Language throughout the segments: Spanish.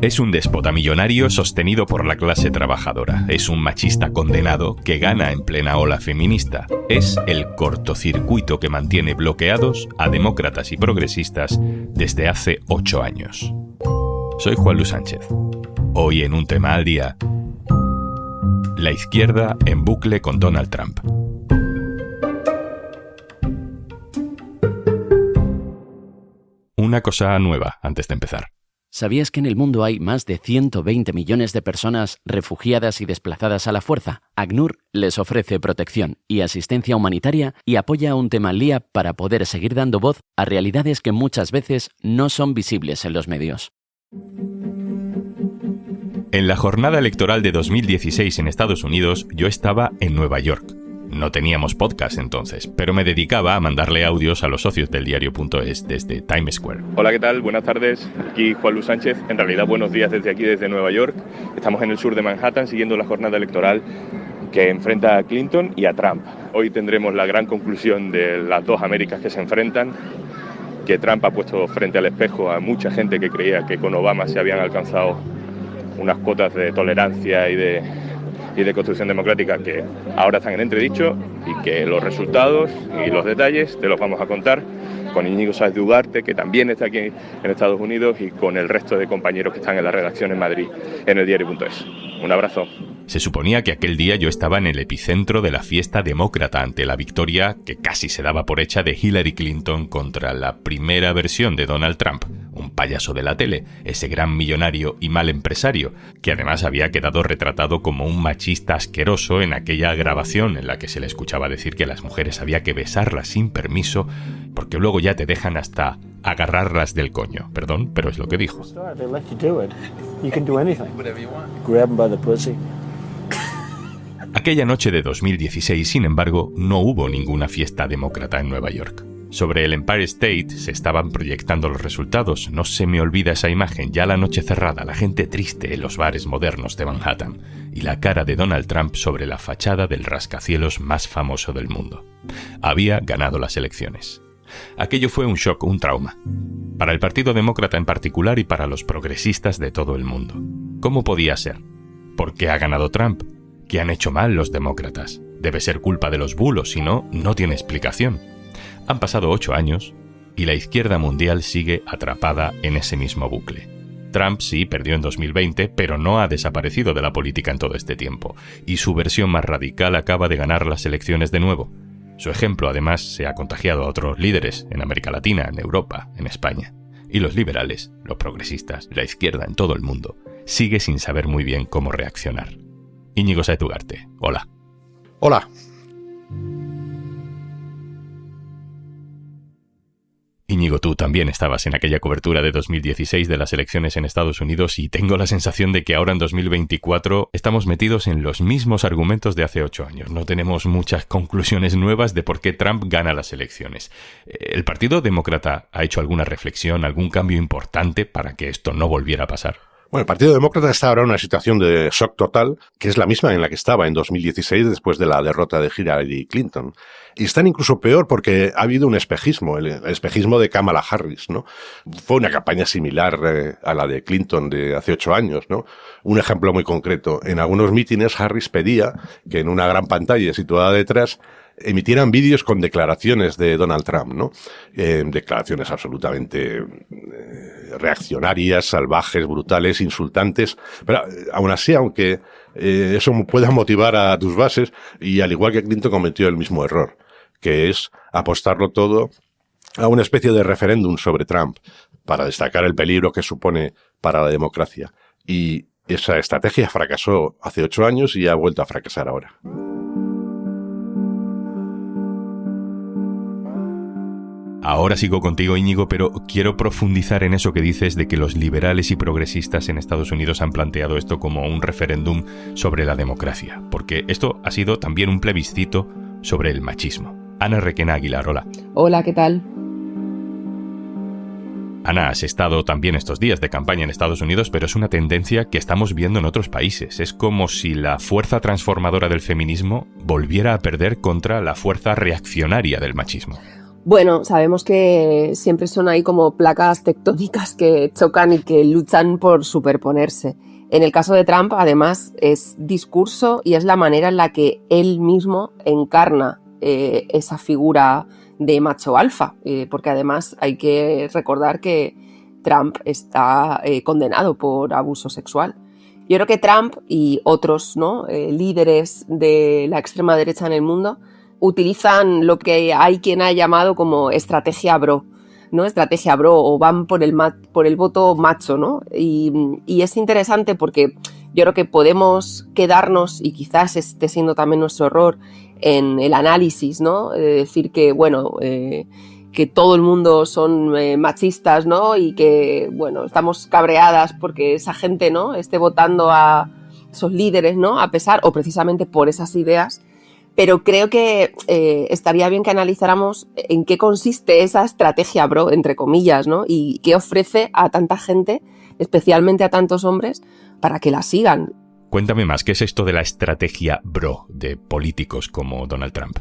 Es un déspota millonario sostenido por la clase trabajadora. Es un machista condenado que gana en plena ola feminista. Es el cortocircuito que mantiene bloqueados a demócratas y progresistas desde hace 8 años. Soy Juan Luis Sánchez. Hoy en Un Tema al Día, la izquierda en bucle con Donald Trump. Una cosa nueva antes de empezar. ¿Sabías que en el mundo hay más de 120 millones de personas refugiadas y desplazadas a la fuerza? ACNUR les ofrece protección y asistencia humanitaria y apoya a Un Tema al Día para poder seguir dando voz a realidades que muchas veces no son visibles en los medios. En la jornada electoral de 2016 en Estados Unidos, yo estaba en Nueva York. No teníamos podcast entonces, pero me dedicaba a mandarle audios a los socios del diario.es desde Times Square. Hola, ¿qué tal? Buenas tardes. Aquí Juan Luis Sánchez. En realidad, buenos días desde aquí, desde Nueva York. Estamos en el sur de Manhattan siguiendo la jornada electoral que enfrenta a Clinton y a Trump. Hoy tendremos la gran conclusión de las dos Américas que se enfrentan, que Trump ha puesto frente al espejo a mucha gente que creía que con Obama se habían alcanzado unas cuotas de tolerancia y de construcción democrática que ahora están en entredicho, y que los resultados y los detalles te los vamos a contar con Íñigo Sáez de Ugarte, que también está aquí en Estados Unidos, y con el resto de compañeros que están en la redacción en Madrid, en el diario.es. Un abrazo. Se suponía que aquel día yo estaba en el epicentro de la fiesta demócrata ante la victoria que casi se daba por hecha de Hillary Clinton contra la primera versión de Donald Trump, un payaso de la tele, ese gran millonario y mal empresario, que además había quedado retratado como un machista asqueroso en aquella grabación en la que se le escuchaba decir que a las mujeres había que besarlas sin permiso, porque luego ya te dejan hasta agarrarlas del coño. Perdón, pero es lo que dijo. Aquella noche de 2016, sin embargo, no hubo ninguna fiesta demócrata en Nueva York. Sobre el Empire State se estaban proyectando los resultados. No se me olvida esa imagen, ya la noche cerrada, la gente triste en los bares modernos de Manhattan y la cara de Donald Trump sobre la fachada del rascacielos más famoso del mundo. Había ganado las elecciones. Aquello fue un shock, un trauma. Para el Partido Demócrata en particular y para los progresistas de todo el mundo. ¿Cómo podía ser? ¿Por qué ha ganado Trump? ¿Qué han hecho mal los demócratas? Debe ser culpa de los bulos, si no, no tiene explicación. Han pasado 8 años y la izquierda mundial sigue atrapada en ese mismo bucle. Trump sí perdió en 2020, pero no ha desaparecido de la política en todo este tiempo, y su versión más radical acaba de ganar las elecciones de nuevo. Su ejemplo, además, se ha contagiado a otros líderes en América Latina, en Europa, en España. Y los liberales, los progresistas, la izquierda en todo el mundo, sigue sin saber muy bien cómo reaccionar. Íñigo Sáez de Ugarte, hola. Hola. Íñigo, tú también estabas en aquella cobertura de 2016 de las elecciones en Estados Unidos y tengo la sensación de que ahora en 2024 estamos metidos en los mismos argumentos de hace 8 años. No tenemos muchas conclusiones nuevas de por qué Trump gana las elecciones. ¿El Partido Demócrata ha hecho alguna reflexión, algún cambio importante para que esto no volviera a pasar? Bueno, el Partido Demócrata está ahora en una situación de shock total, que es la misma en la que estaba en 2016 después de la derrota de Hillary Clinton. Y están incluso peor porque ha habido un espejismo, el espejismo de Kamala Harris, ¿no? Fue una campaña similar a la de Clinton de hace 8 años, ¿no? Un ejemplo muy concreto. En algunos mítines Harris pedía que en una gran pantalla situada detrás emitieran vídeos con declaraciones de Donald Trump, ¿no? Declaraciones absolutamente reaccionarias, salvajes, brutales, insultantes. Pero aún así, aunque eso pueda motivar a tus bases, y al igual que Clinton cometió el mismo error, que es apostarlo todo a una especie de referéndum sobre Trump para destacar el peligro que supone para la democracia. Y esa estrategia fracasó hace 8 años y ha vuelto a fracasar ahora. Ahora sigo contigo, Íñigo, pero quiero profundizar en eso que dices de que los liberales y progresistas en Estados Unidos han planteado esto como un referéndum sobre la democracia, porque esto ha sido también un plebiscito sobre el machismo. Ana Requena Aguilar, hola. Hola, ¿qué tal? Ana, has estado también estos días de campaña en Estados Unidos, pero es una tendencia que estamos viendo en otros países. Es como si la fuerza transformadora del feminismo volviera a perder contra la fuerza reaccionaria del machismo. Bueno, sabemos que siempre son ahí como placas tectónicas que chocan y que luchan por superponerse. En el caso de Trump, además, es discurso y es la manera en la que él mismo encarna esa figura de macho alfa, porque además hay que recordar que Trump está condenado por abuso sexual. Yo creo que Trump y otros, ¿no?, líderes de la extrema derecha en el mundo utilizan lo que hay quien ha llamado como estrategia bro, ¿no? Estrategia bro, o van por el voto macho, ¿no? Y es interesante porque yo creo que podemos quedarnos, y quizás esté siendo también nuestro error, en el análisis, ¿no? Decir que, bueno, que todo el mundo son machistas, ¿no? Y que, bueno, estamos cabreadas porque esa gente, ¿no?, esté votando a esos líderes, ¿no?, a pesar o precisamente por esas ideas. Pero creo que estaría bien que analizáramos en qué consiste esa estrategia bro, entre comillas, ¿no? Y qué ofrece a tanta gente, especialmente a tantos hombres, para que la sigan. Cuéntame más, ¿qué es esto de la estrategia bro de políticos como Donald Trump?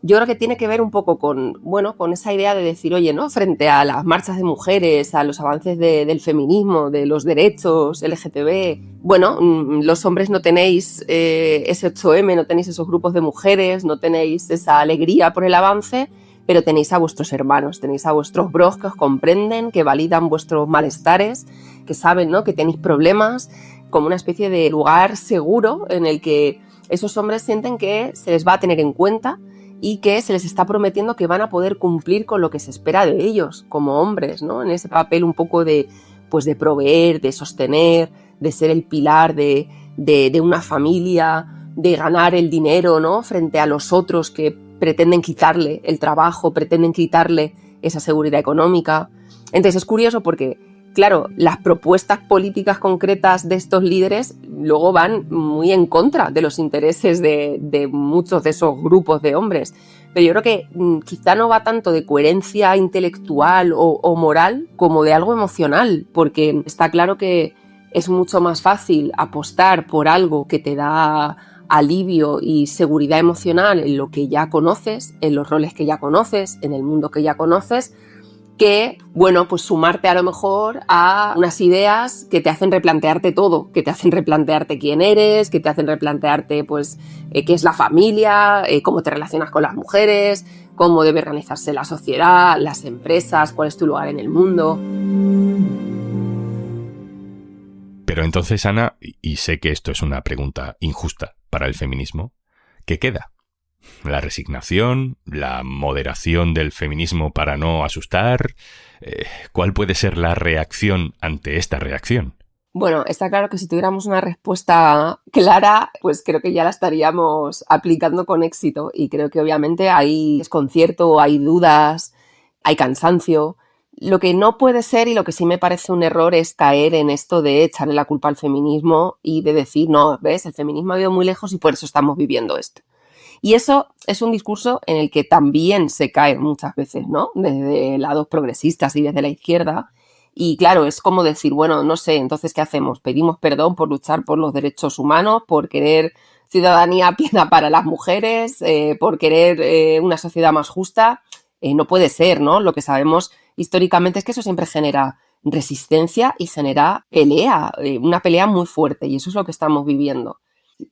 Yo creo que tiene que ver un poco con esa idea de decir, oye, ¿no?, frente a las marchas de mujeres, a los avances del feminismo, de los derechos LGTB, bueno, los hombres no tenéis ese 8M, no tenéis esos grupos de mujeres, no tenéis esa alegría por el avance, pero tenéis a vuestros hermanos, tenéis a vuestros bros que os comprenden, que validan vuestros malestares, que saben, ¿no?, que tenéis problemas, como una especie de lugar seguro en el que esos hombres sienten que se les va a tener en cuenta y que se les está prometiendo que van a poder cumplir con lo que se espera de ellos como hombres, ¿no? En ese papel un poco de proveer, de sostener, de ser el pilar de una familia, de ganar el dinero, ¿no?, frente a los otros que pretenden quitarle el trabajo, pretenden quitarle esa seguridad económica. Entonces es curioso porque, claro, las propuestas políticas concretas de estos líderes luego van muy en contra de los intereses de muchos de esos grupos de hombres. Pero yo creo que quizá no va tanto de coherencia intelectual o moral como de algo emocional, porque está claro que es mucho más fácil apostar por algo que te da alivio y seguridad emocional en lo que ya conoces, en los roles que ya conoces, en el mundo que ya conoces, que, bueno, pues sumarte a lo mejor a unas ideas que te hacen replantearte todo, que te hacen replantearte quién eres, que te hacen replantearte, pues, qué es la familia, cómo te relacionas con las mujeres, cómo debe organizarse la sociedad, las empresas, cuál es tu lugar en el mundo. Pero entonces, Ana, y sé que esto es una pregunta injusta para el feminismo, ¿qué queda? ¿La resignación? ¿La moderación del feminismo para no asustar? ¿Cuál puede ser la reacción ante esta reacción? Bueno, está claro que si tuviéramos una respuesta clara, pues creo que ya la estaríamos aplicando con éxito. Y creo que obviamente hay desconcierto, hay dudas, hay cansancio. Lo que no puede ser, y lo que sí me parece un error, es caer en esto de echarle la culpa al feminismo y de decir, no, ves, el feminismo ha ido muy lejos y por eso estamos viviendo esto. Y eso es un discurso en el que también se cae muchas veces, ¿no?, desde lados progresistas y desde la izquierda. Y claro, es como decir, bueno, no sé, entonces, ¿qué hacemos? ¿Pedimos perdón por luchar por los derechos humanos, por querer ciudadanía plena para las mujeres, por querer una sociedad más justa? No puede ser, ¿no? Lo que sabemos históricamente es que eso siempre genera resistencia y genera pelea, una pelea muy fuerte, y eso es lo que estamos viviendo.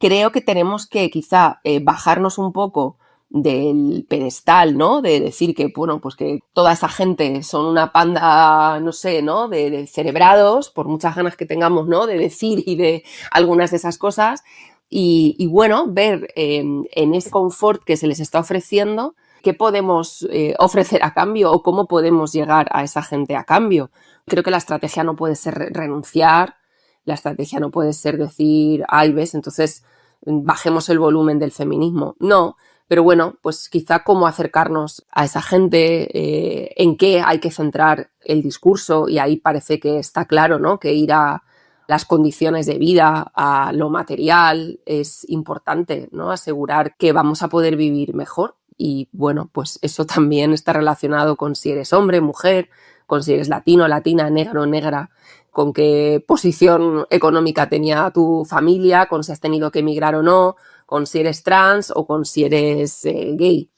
Creo que tenemos que quizá bajarnos un poco del pedestal, ¿no?, de decir que, bueno, pues que toda esa gente son una panda, no sé, ¿no?, de cerebrados, por muchas ganas que tengamos, ¿no?, de decir y de algunas de esas cosas, y bueno, ver en ese confort que se les está ofreciendo, qué podemos ofrecer a cambio o cómo podemos llegar a esa gente a cambio. Creo que la estrategia no puede ser renunciar. La estrategia no puede ser decir, ay, ves, entonces bajemos el volumen del feminismo. No, pero bueno, pues quizá cómo acercarnos a esa gente, en qué hay que centrar el discurso, y ahí parece que está claro, ¿no?, que ir a las condiciones de vida, a lo material, es importante, ¿no?, asegurar que vamos a poder vivir mejor. Y bueno, pues eso también está relacionado con si eres hombre, mujer, con si eres latino, latina, negro, negra, con qué posición económica tenía tu familia, con si has tenido que emigrar o no, con si eres trans o con si eres gay.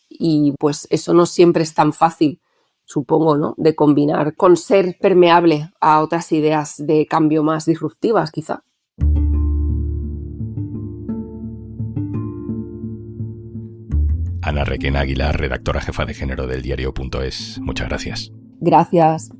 y pues eso no siempre es tan fácil, supongo, ¿no?, de combinar con ser permeable a otras ideas de cambio más disruptivas, quizá. Ana Requena Aguilar, redactora jefa de género del diario.es. Muchas gracias. Gracias.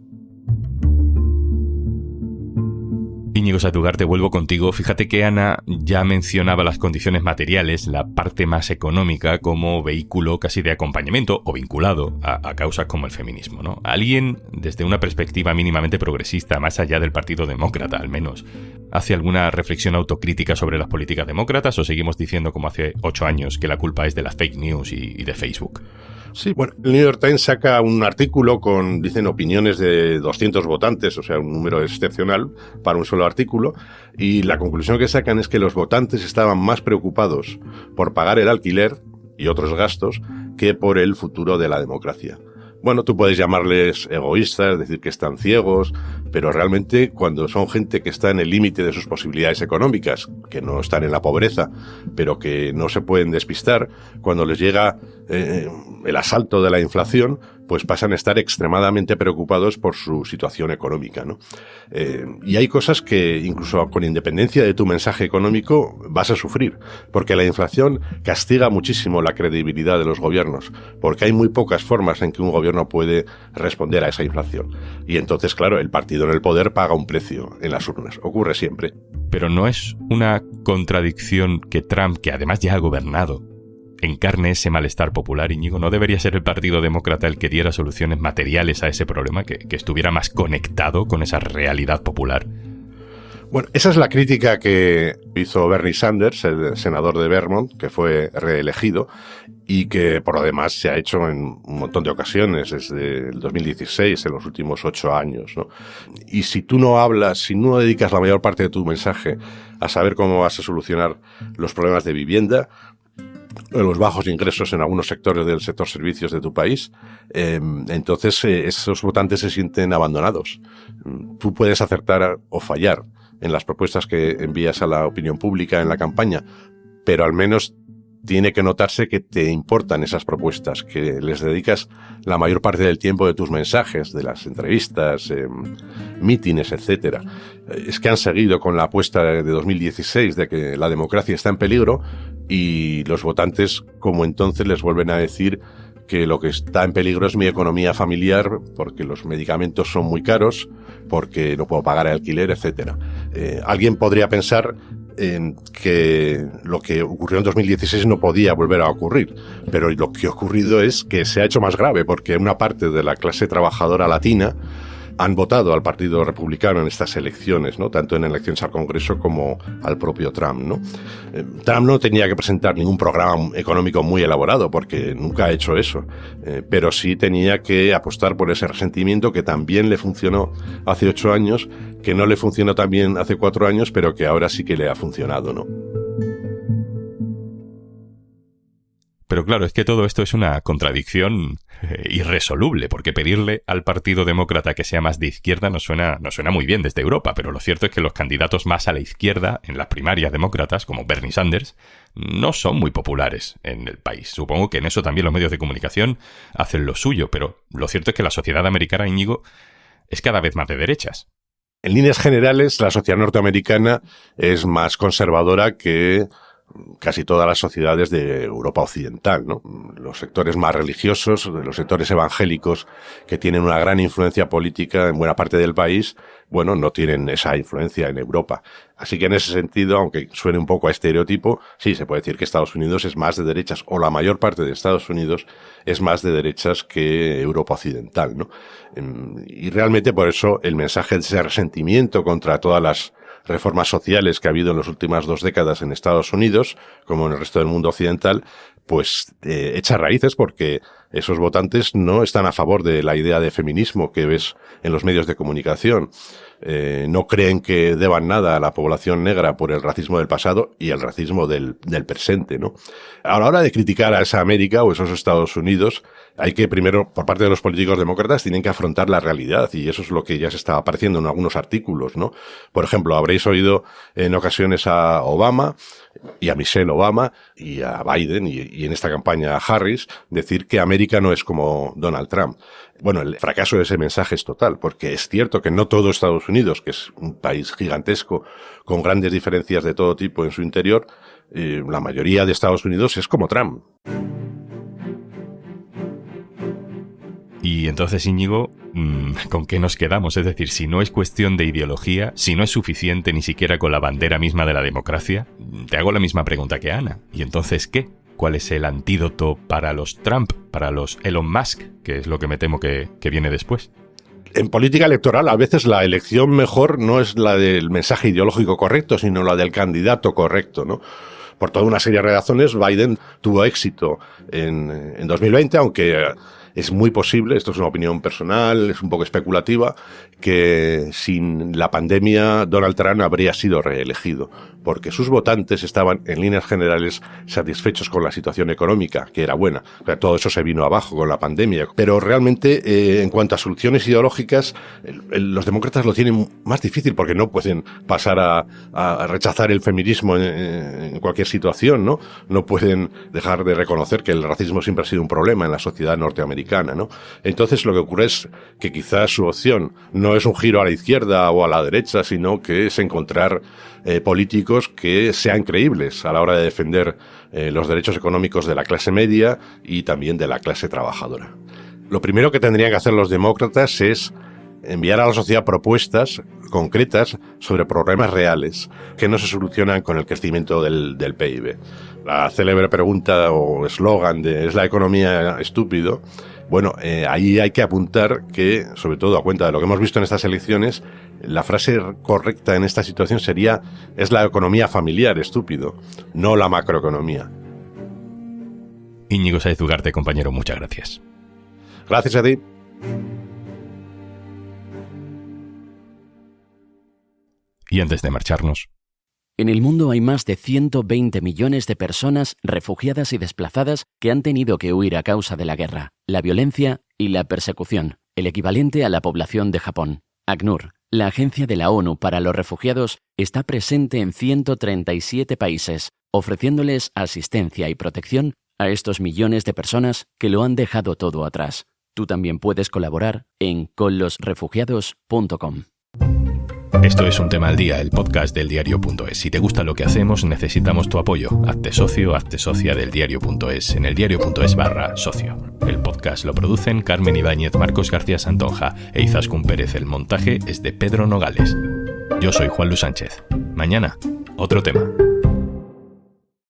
Íñigo Saetugarte, vuelvo contigo. Fíjate que Ana ya mencionaba las condiciones materiales, la parte más económica, como vehículo casi de acompañamiento o vinculado a causas como el feminismo, ¿no? ¿Alguien, desde una perspectiva mínimamente progresista, más allá del Partido Demócrata al menos, hace alguna reflexión autocrítica sobre las políticas demócratas o seguimos diciendo como hace 8 años que la culpa es de las fake news y de Facebook? Sí, bueno, el New York Times saca un artículo con, dicen, opiniones de 200 votantes, o sea, un número excepcional para un solo artículo, y la conclusión que sacan es que los votantes estaban más preocupados por pagar el alquiler y otros gastos que por el futuro de la democracia. Bueno, tú puedes llamarles egoístas, decir que están ciegos, pero realmente cuando son gente que está en el límite de sus posibilidades económicas, que no están en la pobreza, pero que no se pueden despistar, cuando les llega el asalto de la inflación, pues pasan a estar extremadamente preocupados por su situación económica, ¿no? Y hay cosas que, incluso con independencia de tu mensaje económico, vas a sufrir, porque la inflación castiga muchísimo la credibilidad de los gobiernos, porque hay muy pocas formas en que un gobierno puede responder a esa inflación. Y entonces, claro, el partido en el poder paga un precio en las urnas. Ocurre siempre. Pero no es una contradicción que Trump, que además ya ha gobernado, encarne ese malestar popular, Íñigo. ¿No debería ser el Partido Demócrata el que diera soluciones materiales a ese problema, que estuviera más conectado con esa realidad popular? Bueno, esa es la crítica que hizo Bernie Sanders, el senador de Vermont, que fue reelegido y que por lo demás se ha hecho en un montón de ocasiones desde el 2016, en los últimos 8 años, ¿no? Y si tú no hablas, si no dedicas la mayor parte de tu mensaje a saber cómo vas a solucionar los problemas de vivienda, los bajos ingresos en algunos sectores del sector servicios de tu país, entonces esos votantes se sienten abandonados. Tú puedes acertar o fallar en las propuestas que envías a la opinión pública en la campaña, pero al menos tiene que notarse que te importan esas propuestas, que les dedicas la mayor parte del tiempo de tus mensajes, de las entrevistas, mítines, etcétera. Es que han seguido con la apuesta de 2016 de que la democracia está en peligro y los votantes, como entonces, les vuelven a decir que lo que está en peligro es mi economía familiar, porque los medicamentos son muy caros, porque no puedo pagar el alquiler, etcétera. Alguien podría pensar en que lo que ocurrió en 2016 no podía volver a ocurrir, pero lo que ha ocurrido es que se ha hecho más grave, porque una parte de la clase trabajadora latina han votado al Partido Republicano en estas elecciones, ¿no? Tanto en elecciones al Congreso como al propio Trump, ¿no? Trump no tenía que presentar ningún programa económico muy elaborado, porque nunca ha hecho eso, pero sí tenía que apostar por ese resentimiento que también le funcionó hace 8 años, que no le funcionó también hace 4 años, pero que ahora sí que le ha funcionado, ¿no? Pero claro, es que todo esto es una contradicción irresoluble, porque pedirle al Partido Demócrata que sea más de izquierda no suena muy bien desde Europa, pero lo cierto es que los candidatos más a la izquierda en las primarias demócratas, como Bernie Sanders, no son muy populares en el país. Supongo que en eso también los medios de comunicación hacen lo suyo, pero lo cierto es que la sociedad americana, Íñigo, es cada vez más de derechas. En líneas generales, la sociedad norteamericana es más conservadora que casi todas las sociedades de Europa occidental, ¿no? Los sectores más religiosos, los sectores evangélicos que tienen una gran influencia política en buena parte del país, bueno, no tienen esa influencia en Europa. Así que en ese sentido, aunque suene un poco a estereotipo, sí, se puede decir que Estados Unidos es más de derechas, o la mayor parte de Estados Unidos es más de derechas que Europa occidental, ¿no? Y realmente por eso el mensaje de ese resentimiento contra todas las reformas sociales que ha habido en las últimas 2 décadas en Estados Unidos, como en el resto del mundo occidental, pues echa raíces, porque esos votantes no están a favor de la idea de feminismo que ves en los medios de comunicación. No creen que deban nada a la población negra por el racismo del pasado y el racismo del presente, ¿no? A la hora de criticar a esa América o esos Estados Unidos, hay que primero, por parte de los políticos demócratas, tienen que afrontar la realidad, y eso es lo que ya se está apareciendo en algunos artículos, ¿no? Por ejemplo, habréis oído en ocasiones a Obama y a Michelle Obama y a Biden y en esta campaña a Harris decir que América no es como Donald Trump. Bueno, el fracaso de ese mensaje es total, porque es cierto que no todo Estados Unidos, que es un país gigantesco con grandes diferencias de todo tipo en su interior, la mayoría de Estados Unidos es como Trump. Y entonces, Íñigo, ¿con qué nos quedamos? Es decir, si no es cuestión de ideología, si no es suficiente ni siquiera con la bandera misma de la democracia, te hago la misma pregunta que Ana. ¿Y entonces qué? ¿Cuál es el antídoto para los Trump, para los Elon Musk, que es lo que me temo que viene después? En política electoral, a veces la elección mejor no es la del mensaje ideológico correcto, sino la del candidato correcto, ¿no? Por toda una serie de razones, Biden tuvo éxito en 2020, aunque es muy posible, esto es una opinión personal, es un poco especulativa, que sin la pandemia Donald Trump habría sido reelegido, porque sus votantes estaban en líneas generales satisfechos con la situación económica, que era buena. O sea, todo eso se vino abajo con la pandemia. Pero realmente, en cuanto a soluciones ideológicas, los demócratas lo tienen más difícil porque no pueden pasar a rechazar el feminismo en cualquier situación, ¿no? No pueden dejar de reconocer que el racismo siempre ha sido un problema en la sociedad norteamericana, ¿no? Entonces lo que ocurre es que quizás su opción no es un giro a la izquierda o a la derecha, sino que es encontrar políticos que sean creíbles a la hora de defender los derechos económicos de la clase media y también de la clase trabajadora. Lo primero que tendrían que hacer los demócratas es enviar a la sociedad propuestas concretas sobre problemas reales que no se solucionan con el crecimiento del PIB. La célebre pregunta o eslogan de ¿es la economía estúpido? Bueno, ahí hay que apuntar que, sobre todo a cuenta de lo que hemos visto en estas elecciones, la frase correcta en esta situación sería ¿es la economía familiar estúpido? No la macroeconomía. Íñigo Sáez Ugarte, compañero, muchas gracias. Gracias a ti. Y antes de marcharnos... En el mundo hay más de 120 millones de personas refugiadas y desplazadas que han tenido que huir a causa de la guerra, la violencia y la persecución, el equivalente a la población de Japón. ACNUR, la Agencia de la ONU para los Refugiados, está presente en 137 países, ofreciéndoles asistencia y protección a estos millones de personas que lo han dejado todo atrás. Tú también puedes colaborar en conlosrefugiados.com. Esto es Un Tema al Día, el podcast del diario.es. Si te gusta lo que hacemos, necesitamos tu apoyo. Hazte socio, hazte socia del diario.es en el diario.es/socio. El podcast lo producen Carmen Ibáñez, Marcos García Santonja e Izaskun Pérez. El montaje es de Pedro Nogales. Yo soy Juan Luis Sánchez. Mañana, otro tema.